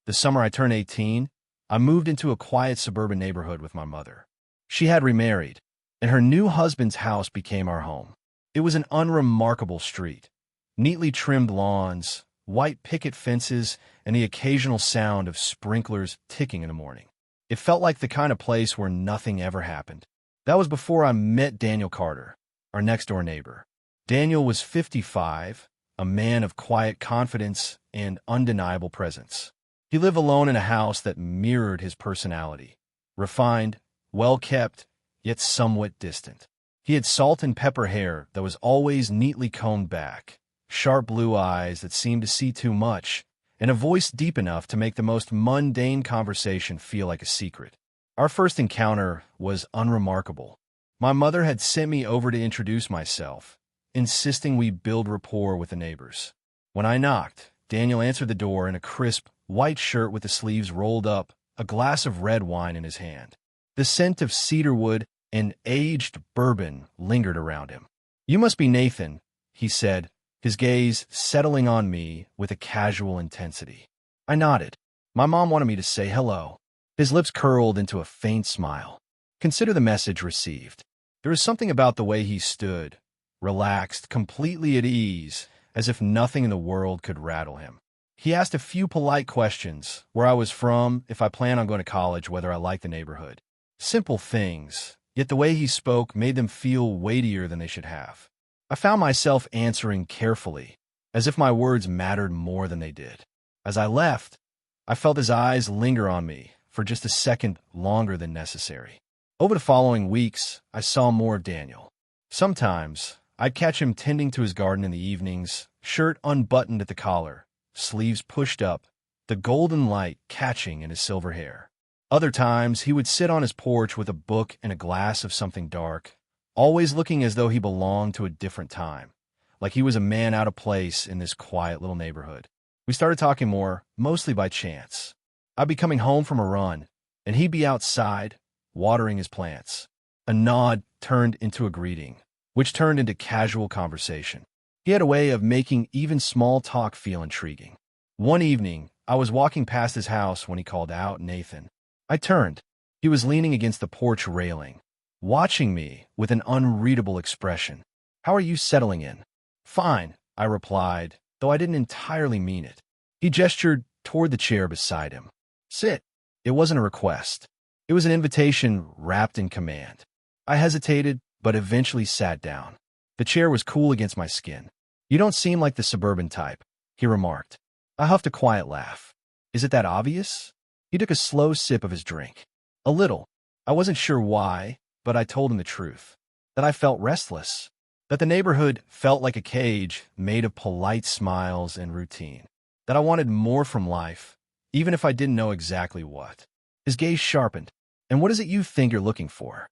The summer I turned 18, I moved into a quiet suburban neighborhood with my mother. She had remarried, and her new husband's house became our home. It was an unremarkable street. Neatly trimmed lawns, white picket fences, and the occasional sound of sprinklers ticking in the morning. It felt like the kind of place where nothing ever happened. That was before I met Daniel Carter, our next-door neighbor. Daniel was 55, a man of quiet confidence and undeniable presence. He lived alone in a house that mirrored his personality. Refined, well-kept, yet somewhat distant. He had salt and pepper hair that was always neatly combed back, sharp blue eyes that seemed to see too much, and a voice deep enough to make the most mundane conversation feel like a secret. Our first encounter was unremarkable. My mother had sent me over to introduce myself, insisting we build rapport with the neighbors. When I knocked, Daniel answered the door in a crisp, white shirt with the sleeves rolled up, a glass of red wine in his hand. The scent of cedarwood and aged bourbon lingered around him. "You must be Nathan," he said, his gaze settling on me with a casual intensity. I nodded. My mom wanted me to say hello. His lips curled into a faint smile. Consider the message received. There was something about the way he stood, relaxed, completely at ease, as if nothing in the world could rattle him. He asked a few polite questions, where I was from, if I planned on going to college, whether I liked the neighborhood. Simple things, yet the way he spoke made them feel weightier than they should have. I found myself answering carefully, as if my words mattered more than they did. As I left, I felt his eyes linger on me for just a second longer than necessary. Over the following weeks, I saw more of Daniel. Sometimes, I'd catch him tending to his garden in the evenings, shirt unbuttoned at the collar, sleeves pushed up, the golden light catching in his silver hair. Other times, he would sit on his porch with a book and a glass of something dark, always looking as though he belonged to a different time, like he was a man out of place in this quiet little neighborhood. We started talking more, mostly by chance. I'd be coming home from a run, and he'd be outside, watering his plants. A nod turned into a greeting, which turned into casual conversation. He had a way of making even small talk feel intriguing. One evening, I was walking past his house when he called out, "Nathan." I turned. He was leaning against the porch railing, watching me with an unreadable expression. "How are you settling in?" "Fine," I replied, though I didn't entirely mean it. He gestured toward the chair beside him. "Sit." It wasn't a request. It was an invitation wrapped in command. I hesitated, but eventually sat down. The chair was cool against my skin. "You don't seem like the suburban type," he remarked. I huffed a quiet laugh. "Is it that obvious?" He took a slow sip of his drink. "A little." I wasn't sure why, but I told him the truth. That I felt restless. That the neighborhood felt like a cage made of polite smiles and routine. That I wanted more from life, even if I didn't know exactly what. His gaze sharpened. "And what is it you think you're looking for?"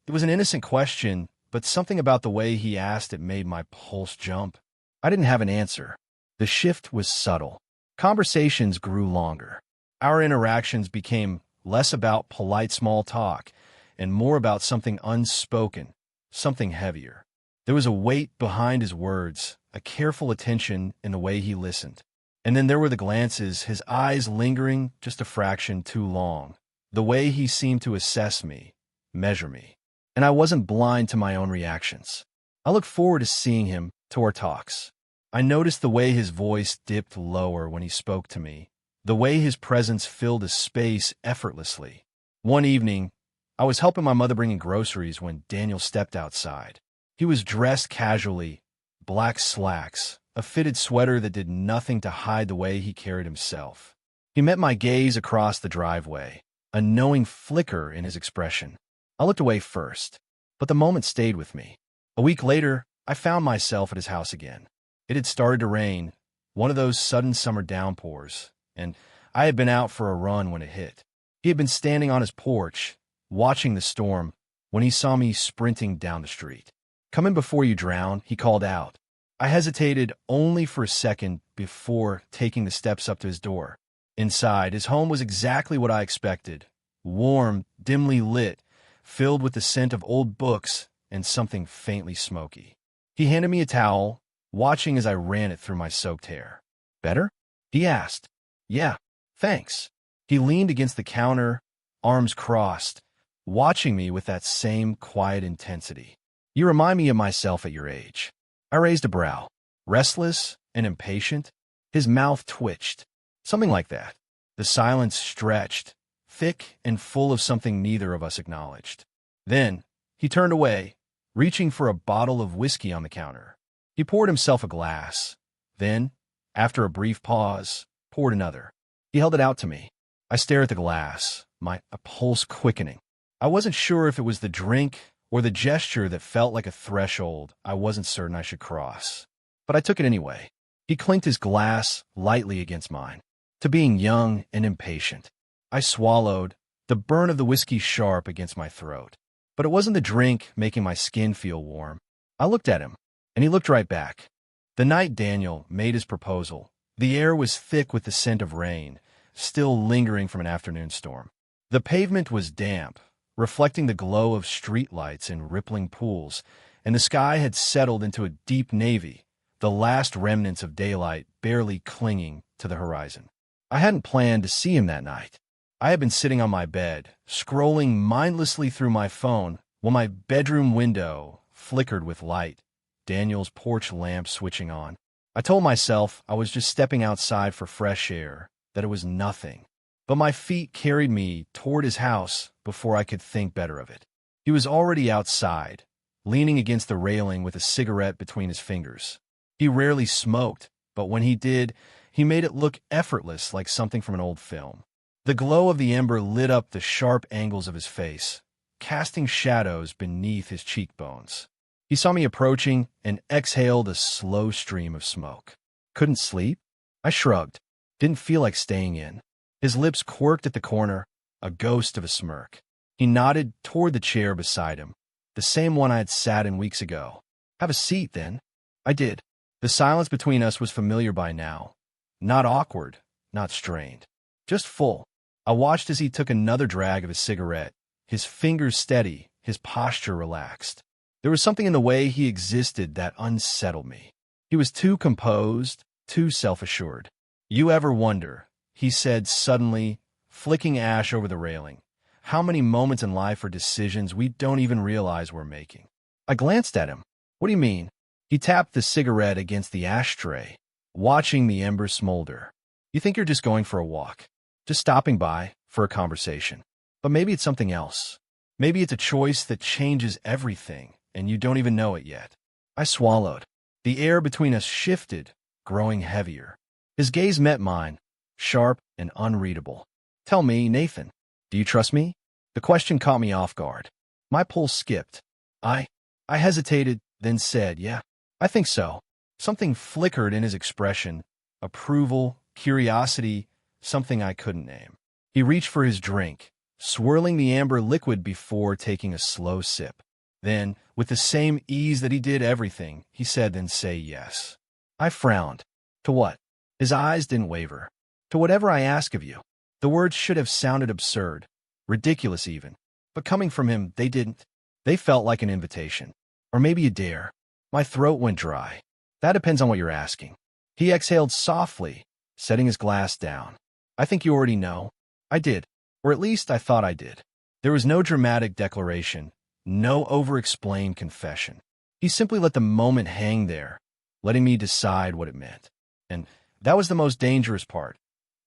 It was an innocent question, but something about the way he asked it made my pulse jump. I didn't have an answer. The shift was subtle. Conversations grew longer. Our interactions became less about polite small talk and more about something unspoken, something heavier. There was a weight behind his words, a careful attention in the way he listened. And then there were the glances, his eyes lingering just a fraction too long, the way he seemed to assess me, measure me. And I wasn't blind to my own reactions. I looked forward to seeing him, to our talks. I noticed the way his voice dipped lower when he spoke to me, the way his presence filled a space effortlessly. One evening, I was helping my mother bring in groceries when Daniel stepped outside. He was dressed casually, black slacks, a fitted sweater that did nothing to hide the way he carried himself. He met my gaze across the driveway, a knowing flicker in his expression. I looked away first, but the moment stayed with me. A week later, I found myself at his house again. It had started to rain, one of those sudden summer downpours, and I had been out for a run when it hit. He had been standing on his porch, watching the storm, when he saw me sprinting down the street. "Come in before you drown," he called out. I hesitated only for a second before taking the steps up to his door. Inside, his home was exactly what I expected. Warm, dimly lit, filled with the scent of old books and something faintly smoky. He handed me a towel, watching as I ran it through my soaked hair. "Better?" he asked. "Yeah." Thanks. He leaned against the counter, arms crossed, watching me with that same quiet intensity. You remind me of myself at your age. I raised a brow. Restless and impatient? His mouth twitched. Something like that. The silence stretched, thick and full of something neither of us acknowledged. Then, he turned away, reaching for a bottle of whiskey on the counter. He poured himself a glass. Then, after a brief pause, poured another. He held it out to me. I stared at the glass, my pulse quickening. I wasn't sure if it was the drink or the gesture that felt like a threshold I wasn't certain I should cross. But I took it anyway. He clinked his glass lightly against mine. To being young and impatient. I swallowed, the burn of the whiskey sharp against my throat. But it wasn't the drink making my skin feel warm. I looked at him, and he looked right back. The night Daniel made his proposal, the air was thick with the scent of rain, still lingering from an afternoon storm. The pavement was damp, reflecting the glow of streetlights and rippling pools, and the sky had settled into a deep navy, the last remnants of daylight barely clinging to the horizon. I hadn't planned to see him that night. I had been sitting on my bed, scrolling mindlessly through my phone when my bedroom window flickered with light, Daniel's porch lamp switching on. I told myself I was just stepping outside for fresh air, that it was nothing. But my feet carried me toward his house before I could think better of it. He was already outside, leaning against the railing with a cigarette between his fingers. He rarely smoked, but when he did, he made it look effortless like something from an old film. The glow of the ember lit up the sharp angles of his face, casting shadows beneath his cheekbones. He saw me approaching and exhaled a slow stream of smoke. Couldn't sleep? I shrugged. Didn't feel like staying in. His lips quirked at the corner, a ghost of a smirk. He nodded toward the chair beside him, the same one I had sat in weeks ago. Have a seat, then. I did. The silence between us was familiar by now. Not awkward, not strained. Just full. I watched as he took another drag of his cigarette, his fingers steady, his posture relaxed. There was something in the way he existed that unsettled me. He was too composed, too self-assured. You ever wonder, he said suddenly, flicking ash over the railing, how many moments in life are decisions we don't even realize we're making? I glanced at him. What do you mean? He tapped the cigarette against the ashtray, watching the embers smolder. You think you're just going for a walk, just stopping by for a conversation. But maybe it's something else. Maybe it's a choice that changes everything, and you don't even know it yet. I swallowed. The air between us shifted, growing heavier. His gaze met mine, sharp and unreadable. Tell me, Nathan, do you trust me? The question caught me off guard. My pulse skipped. I hesitated, then said, yeah, I think so. Something flickered in his expression, approval, curiosity, something I couldn't name. He reached for his drink, swirling the amber liquid before taking a slow sip. Then, with the same ease that he did everything, he said, then say yes. I frowned. To what? His eyes didn't waver. To whatever I ask of you. The words should have sounded absurd, ridiculous even. But coming from him, they didn't. They felt like an invitation. Or maybe a dare. My throat went dry. That depends on what you're asking. He exhaled softly, setting his glass down. I think you already know. I did. Or at least I thought I did. There was no dramatic declaration, no over-explained confession. He simply let the moment hang there, letting me decide what it meant. And that was the most dangerous part.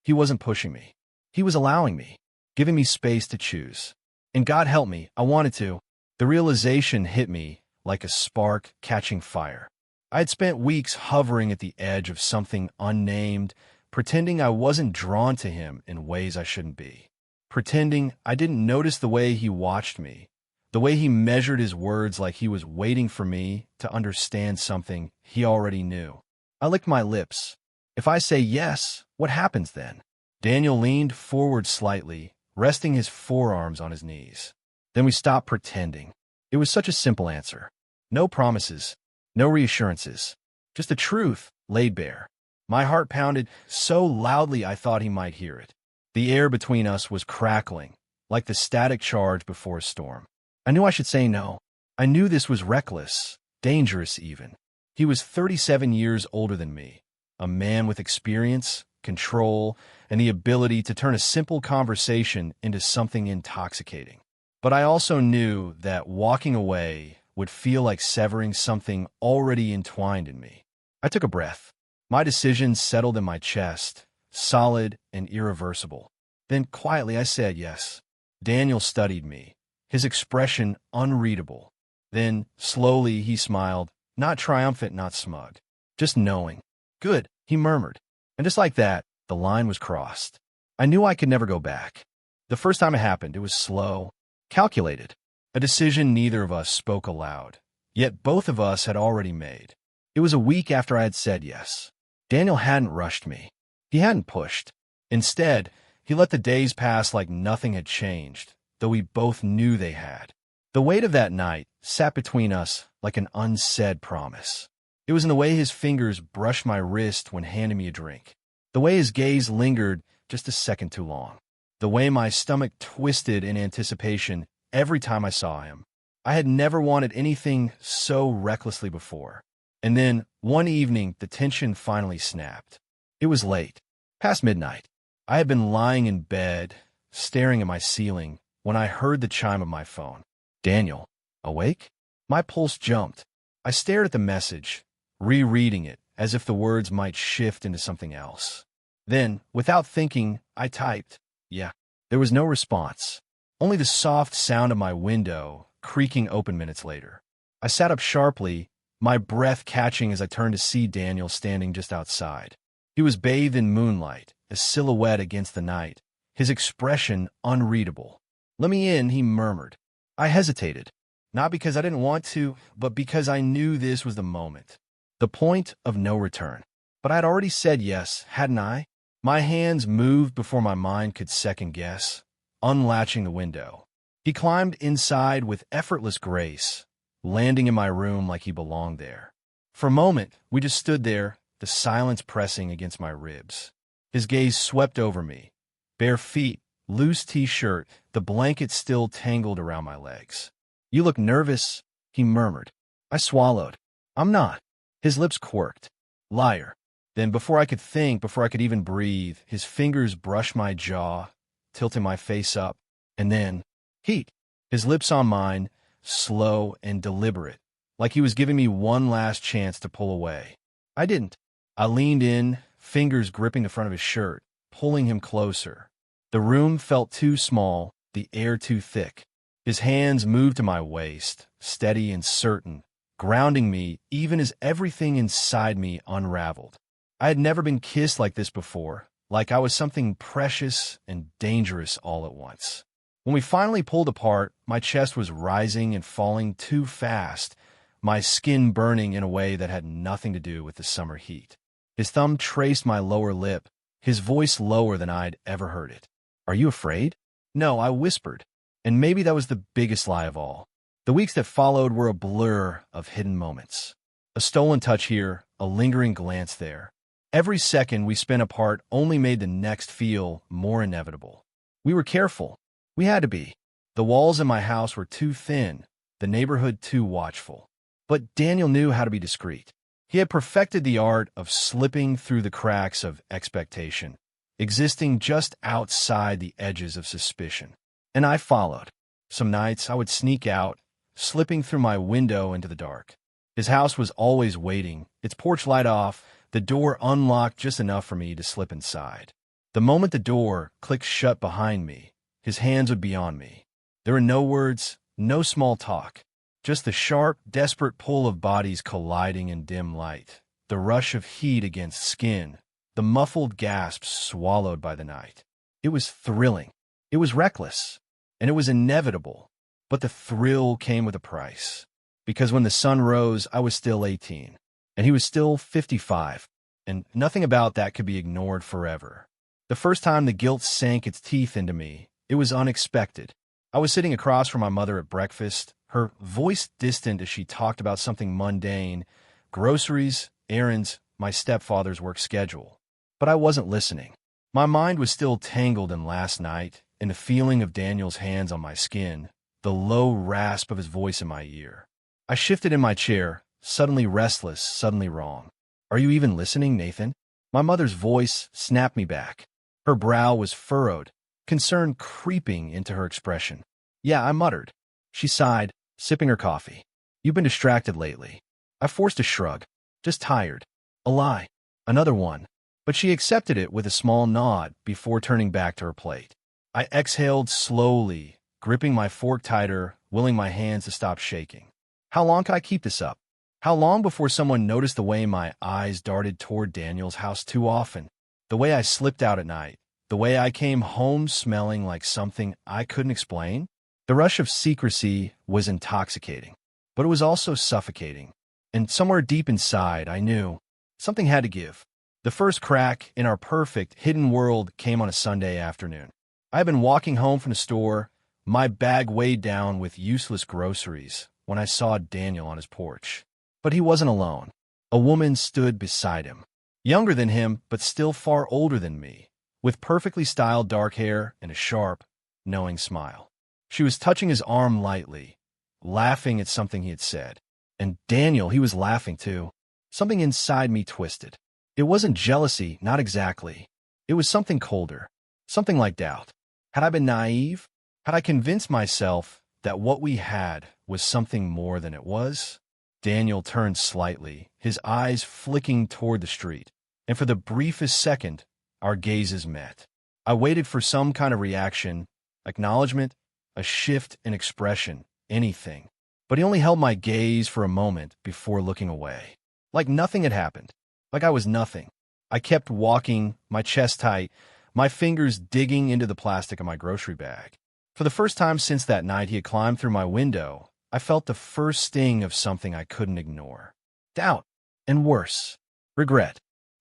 He wasn't pushing me. He was allowing me, giving me space to choose. And God help me, I wanted to. The realization hit me like a spark catching fire. I had spent weeks hovering at the edge of something unnamed, pretending I wasn't drawn to him in ways I shouldn't be. Pretending I didn't notice the way he watched me, the way he measured his words like he was waiting for me to understand something he already knew. I licked my lips. If I say yes, what happens then? Daniel leaned forward slightly, resting his forearms on his knees. Then we stopped pretending. It was such a simple answer. No promises, no reassurances, just the truth laid bare. My heart pounded so loudly I thought he might hear it. The air between us was crackling, like the static charge before a storm. I knew I should say no. I knew this was reckless, dangerous even. He was 37 years older than me, a man with experience, control, and the ability to turn a simple conversation into something intoxicating. But I also knew that walking away would feel like severing something already entwined in me. I took a breath. My decision settled in my chest, solid and irreversible. Then quietly I said yes. Daniel studied me, his expression unreadable. Then, slowly, he smiled, not triumphant, not smug, just knowing. Good, he murmured. And just like that, the line was crossed. I knew I could never go back. The first time it happened, it was slow, calculated, a decision neither of us spoke aloud, yet both of us had already made. It was a week after I had said yes. Daniel hadn't rushed me. He hadn't pushed. Instead, he let the days pass like nothing had changed, though we both knew they had. The weight of that night sat between us like an unsaid promise. It was in the way his fingers brushed my wrist when handing me a drink, the way his gaze lingered just a second too long, the way my stomach twisted in anticipation every time I saw him. I had never wanted anything so recklessly before. And then, one evening, the tension finally snapped. It was late, past midnight. I had been lying in bed, staring at my ceiling, when I heard the chime of my phone. Daniel, awake? My pulse jumped. I stared at the message, rereading it, as if the words might shift into something else. Then, without thinking, I typed, yeah. There was no response, only the soft sound of my window creaking open minutes later. I sat up sharply, my breath catching as I turned to see Daniel standing just outside. He was bathed in moonlight, a silhouette against the night, his expression unreadable. Let me in, he murmured. I hesitated, not because I didn't want to, but because I knew this was the moment, the point of no return. But I had already said yes, hadn't I? My hands moved before my mind could second guess, unlatching the window. He climbed inside with effortless grace, landing in my room like he belonged there. For a moment, we just stood there, the silence pressing against my ribs. His gaze swept over me. Bare feet, loose t-shirt, the blanket still tangled around my legs. You look nervous, he murmured. I swallowed. I'm not. His lips quirked. Liar. Then before I could think, before I could even breathe, his fingers brushed my jaw, tilting my face up, and then heat. His lips on mine, slow and deliberate, like he was giving me one last chance to pull away. I didn't. I leaned in, fingers gripping the front of his shirt, pulling him closer. The room felt too small, the air too thick. His hands moved to my waist, steady and certain, grounding me even as everything inside me unraveled. I had never been kissed like this before, like I was something precious and dangerous all at once. When we finally pulled apart, my chest was rising and falling too fast, my skin burning in a way that had nothing to do with the summer heat. His thumb traced my lower lip, his voice lower than I'd ever heard it. Are you afraid? No, I whispered. And maybe that was the biggest lie of all. The weeks that followed were a blur of hidden moments. A stolen touch here, a lingering glance there. Every second we spent apart only made the next feel more inevitable. We were careful. We had to be. The walls in my house were too thin, the neighborhood too watchful. But Daniel knew how to be discreet. He had perfected the art of slipping through the cracks of expectation, existing just outside the edges of suspicion. And I followed. Some nights I would sneak out, slipping through my window into the dark. His house was always waiting, its porch light off, the door unlocked just enough for me to slip inside. The moment the door clicked shut behind me, his hands would be on me. There were no words, no small talk, just the sharp, desperate pull of bodies colliding in dim light, the rush of heat against skin, the muffled gasps swallowed by the night. It was thrilling. It was reckless. And it was inevitable. But the thrill came with a price. Because when the sun rose, I was still 18. And he was still 55. And nothing about that could be ignored forever. The first time the guilt sank its teeth into me, it was unexpected. I was sitting across from my mother at breakfast, her voice distant as she talked about something mundane, groceries, errands, my stepfather's work schedule. But I wasn't listening. My mind was still tangled in last night, in the feeling of Daniel's hands on my skin, the low rasp of his voice in my ear. I shifted in my chair, suddenly restless, suddenly wrong. Are you even listening, Nathan? My mother's voice snapped me back. Her brow was furrowed, concern creeping into her expression. Yeah, I muttered. She sighed, sipping her coffee. You've been distracted lately. I forced a shrug. Just tired. A lie. Another one. But she accepted it with a small nod before turning back to her plate. I exhaled slowly, gripping my fork tighter, willing my hands to stop shaking. How long can I keep this up? How long before someone noticed the way my eyes darted toward Daniel's house too often? The way I slipped out at night? The way I came home smelling like something I couldn't explain? The rush of secrecy was intoxicating, but it was also suffocating. And somewhere deep inside, I knew something had to give. The first crack in our perfect, hidden world came on a Sunday afternoon. I had been walking home from the store, my bag weighed down with useless groceries, when I saw Daniel on his porch. But he wasn't alone. A woman stood beside him. Younger than him, but still far older than me, with perfectly styled dark hair and a sharp, knowing smile. She was touching his arm lightly, laughing at something he had said. And Daniel, he was laughing too. Something inside me twisted. It wasn't jealousy, not exactly. It was something colder, something like doubt. Had I been naive? Had I convinced myself that what we had was something more than it was? Daniel turned slightly, his eyes flicking toward the street, and for the briefest second, our gazes met. I waited for some kind of reaction, acknowledgement, a shift in expression, anything. But he only held my gaze for a moment before looking away. Like nothing had happened. Like I was nothing. I kept walking, my chest tight, my fingers digging into the plastic of my grocery bag. For the first time since that night he had climbed through my window, I felt the first sting of something I couldn't ignore. Doubt. And worse. Regret.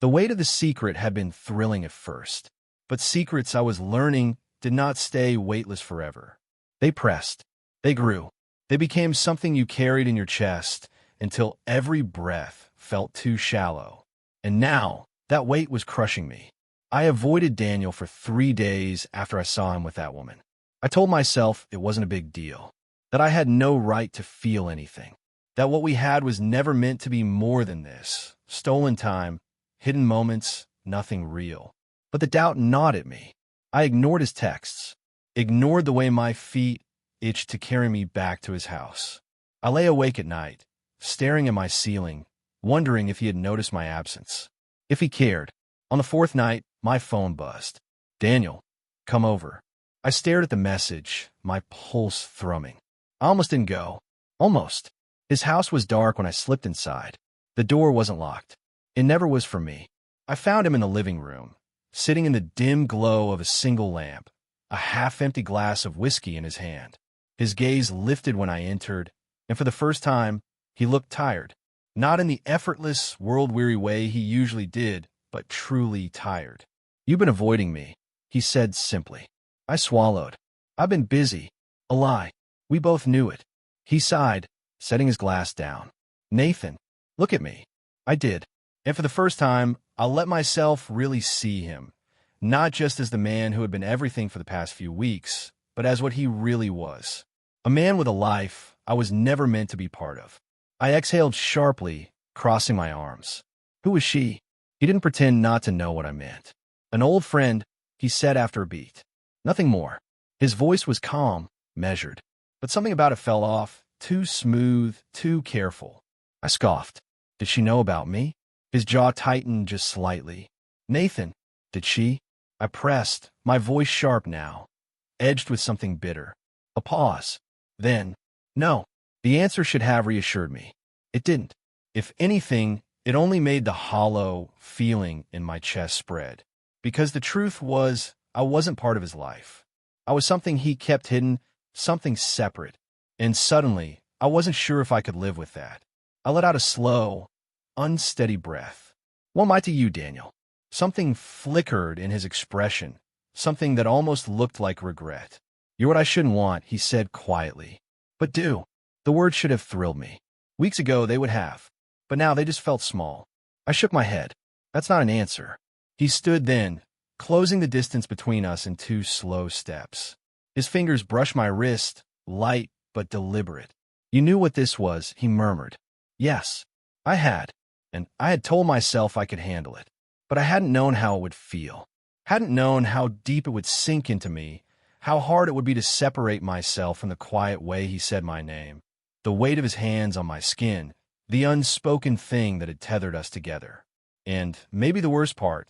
The weight of the secret had been thrilling at first. But secrets I was learning did not stay weightless forever. They pressed. They grew. They became something you carried in your chest until every breath felt too shallow. And now, that weight was crushing me. I avoided Daniel for 3 days after I saw him with that woman. I told myself it wasn't a big deal, that I had no right to feel anything, that what we had was never meant to be more than this. Stolen time, hidden moments, nothing real. But the doubt gnawed at me. I ignored his texts, ignored the way my feet itched to carry me back to his house. I lay awake at night, staring at my ceiling, wondering if he had noticed my absence, if he cared. On the 4th night, my phone buzzed. Daniel, come over. I stared at the message, my pulse thrumming. I almost didn't go. Almost. His house was dark when I slipped inside. The door wasn't locked. It never was for me. I found him in the living room, sitting in the dim glow of a single lamp, a half-empty glass of whiskey in his hand. His gaze lifted when I entered, and for the first time, he looked tired. Not in the effortless, world-weary way he usually did, but truly tired. You've been avoiding me, he said simply. I swallowed. I've been busy. A lie. We both knew it. He sighed, setting his glass down. Nathan, look at me. I did. And for the first time, I'll let myself really see him, not just as the man who had been everything for the past few weeks, but as what he really was. A man with a life I was never meant to be part of. I exhaled sharply, crossing my arms. Who was she? He didn't pretend not to know what I meant. An old friend, he said after a beat. Nothing more. His voice was calm, measured, but something about it fell off, too smooth, too careful. I scoffed. Did she know about me? His jaw tightened just slightly. Nathan, did she? I pressed, my voice sharp now, edged with something bitter. A pause. Then, no. The answer should have reassured me. It didn't. If anything, it only made the hollow feeling in my chest spread. Because the truth was, I wasn't part of his life. I was something he kept hidden, something separate. And suddenly, I wasn't sure if I could live with that. I let out a slow, unsteady breath. What might to you, Daniel? Something flickered in his expression, something that almost looked like regret. You're what I shouldn't want, he said quietly. But do. The words should have thrilled me. Weeks ago, they would have. But now they just felt small. I shook my head. That's not an answer. He stood then, closing the distance between us in 2 slow steps. His fingers brushed my wrist, light but deliberate. You knew what this was, he murmured. Yes, I had. And I had told myself I could handle it. but I hadn't known how it would feel. Hadn't known how deep it would sink into me, how hard it would be to separate myself from the quiet way he said my name, the weight of his hands on my skin, the unspoken thing that had tethered us together. And maybe the worst part,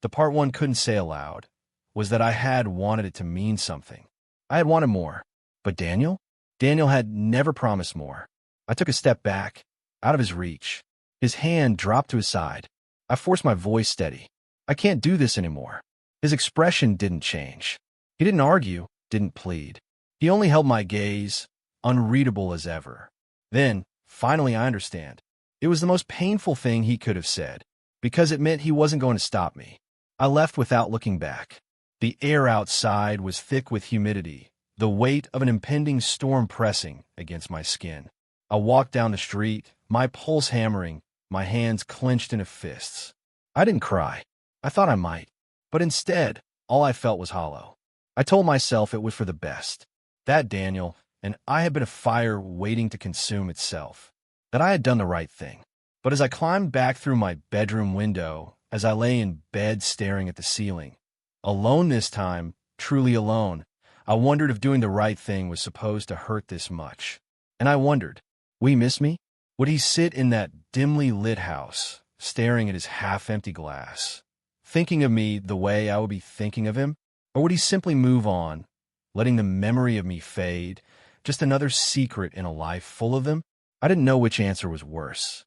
the part one couldn't say aloud, was that I had wanted it to mean something. I had wanted more. But Daniel? Daniel had never promised more. I took a step back, out of his reach. His hand dropped to his side. I forced my voice steady. I can't do this anymore. His expression didn't change. He didn't argue, didn't plead. He only held my gaze, unreadable as ever. Then, finally, I understand. It was the most painful thing he could have said, because it meant he wasn't going to stop me. I left without looking back. The air outside was thick with humidity, the weight of an impending storm pressing against my skin. I walked down the street, my pulse hammering, my hands clenched into fists. I didn't cry. I thought I might. But instead, all I felt was hollow. I told myself it was for the best. That Daniel and I had been a fire waiting to consume itself. That I had done the right thing. But as I climbed back through my bedroom window, as I lay in bed staring at the ceiling, alone this time, truly alone, I wondered if doing the right thing was supposed to hurt this much. And I wondered, would he miss me? Would he sit in that dimly lit house, staring at his half-empty glass, thinking of me the way I would be thinking of him? Or would he simply move on, letting the memory of me fade, just another secret in a life full of them? I didn't know which answer was worse.